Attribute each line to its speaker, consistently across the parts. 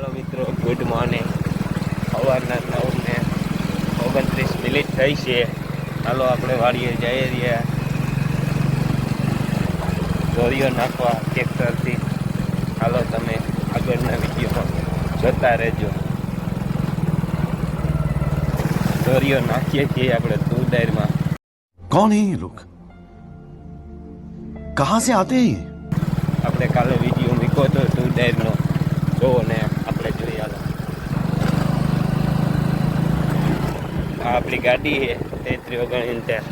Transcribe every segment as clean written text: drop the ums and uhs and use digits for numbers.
Speaker 1: Hello मित्रों, good morning. सवाરના 9:29 થઈ છે। હાલો આપણે વાડીએ જઈએ રહ્યા, દોરીઓ નાખવા ટ્રેક્ટરથી। હાલો તમે આગળના વિડીયોમાં જોતા રહેજો। દોરીઓ નાખીએ છીએ આપણે તુરદારમાં।
Speaker 2: कौन है ये लोग? कहाँ से आते हैं ये?
Speaker 1: આપણે કાલે વિડીયો મૂક્યો હતો તુરદારનો, જોવો ને આપણે જોઈએ। હાલો, આ આપણી ગાડી है 3339।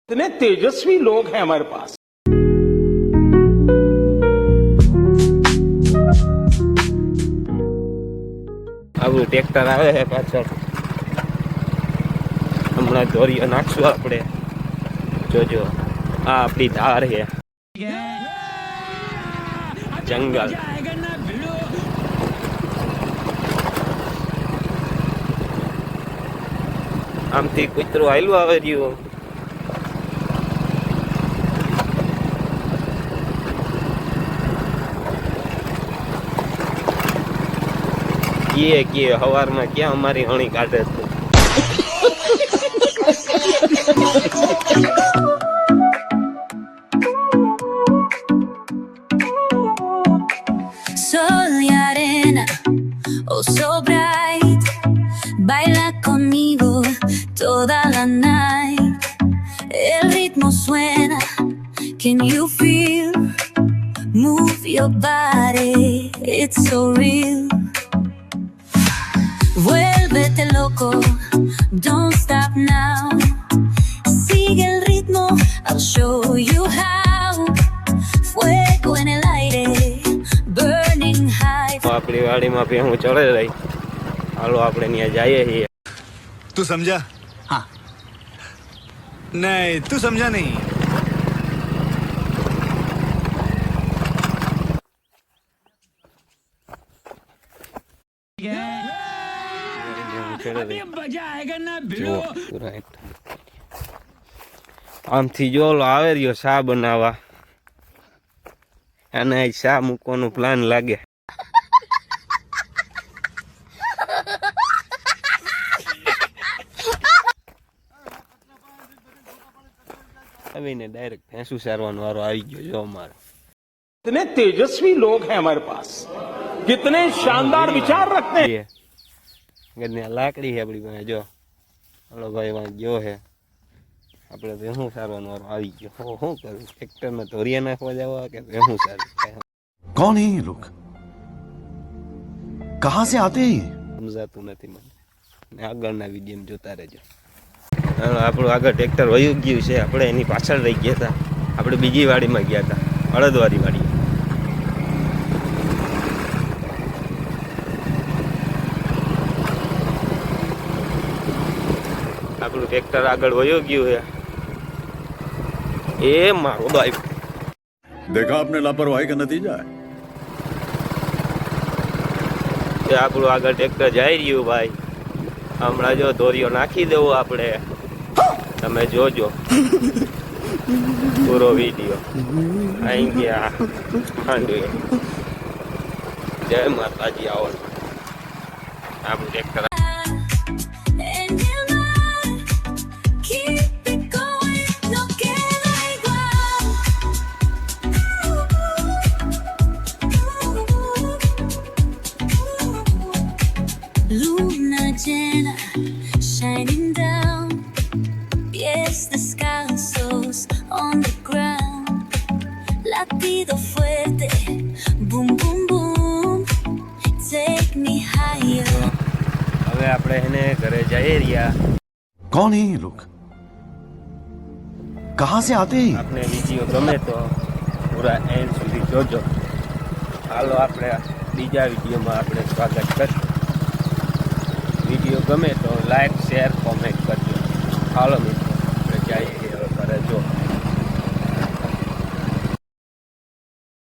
Speaker 3: इतने तेजस्वी लोग हैं हमारे पास।
Speaker 1: આપણું ટ્રેક્ટર આવે છે પાછળ। હમણાં દોરીઓ નાખશું આપણે, જોજો। આ આપણી ધાર છે, જંગલ। આમથી કૂતરું હાલ્યું આવે રહ્યું। કે હવારમાં ક્યાં અમારી હણી કાઢે છે।
Speaker 4: Sol y arena, oh so bright, baila conmigo toda la night. El ritmo suena, can you feel? Move your body, it's so real. Vuélvete loco, don't stop now. Sigue el ritmo, I'll show you how. Fuego en el aire, burning high.
Speaker 1: આપણી વાડીમાં ભેહું ચડે રહી। હાલો આપણે ત્યાં જઈએ છીએ।
Speaker 5: तू समझा? हाँ। नहीं, तू समझा नहीं। આમથી જો આવે રહ્યો શા બનાવવા, અને શા મૂકવાનું પ્લાન લાગે। આવીને ડાયરેક્ટ ભેંસું સારવાનો વારો આવી ગયો। જો અમારો
Speaker 3: इतने तेजस्वी लोग हैं हमारे पास, कितने शानदार विचार रखते हैं।
Speaker 1: ગદને લાકડી છે આપણી પાસે। જો હાલો ભાઈ વાં ગયો છે, આપણે ભેહું સારવાનો વારો આવી ગયો। શું કરું, ટ્રેક્ટરમાં ધોરિયા નાખવા જવા કે ભેહું સારું,
Speaker 2: कौन है ये लोग? कहाँ से आते हैं ये?
Speaker 1: સમજાતું નથી મને। ને આગળના વિડીયો જોતા રહેજો। આપણું આગળ ટ્રેક્ટર વયું ગયું છે, આપણે એની પાછળ રહી ગયા હતા। આપણે બીજી વાડીમાં ગયા હતા, અડદવારી વાડી। આપણું ટ્રેક્ટર આગળ વયું ગયું છે। એ મારો ભાઈ,
Speaker 6: देखा आपने लापरवाही का नतीजा है।
Speaker 1: આપણું આગળ ટ્રેક્ટર જઈ રહ્યું ભાઈ। હમણાં જો દોરીઓ નાખી દેવું આપણે, તમે જોજો પૂરો વિડીયો। અહીં ગયા ખાંડુએ। જય માતાજી। આવો આપણું tractor
Speaker 4: En el mar, keep it going, no queda igual. Luna llena, shining down, pies descalzos on the ground. Latido fuerte, boom boom boom, take me higher.
Speaker 1: હવે આપણે એને ઘરે જઈ રહ્યા।
Speaker 2: कौन है ये लोग? कहाँ से आते हैं ये?
Speaker 1: આપણે વિડીયો ગમે તો પૂરા એન્ડ સુધી જોજો। હાલો આપણે બીજા વિડીયોમાં આપણે સ્વાગત કરીશું। વિડીયો ગમે તો લાઈક, શેર, કોમેન્ટ કરજો। હાલો મિત્રો, આપણે જઈએ।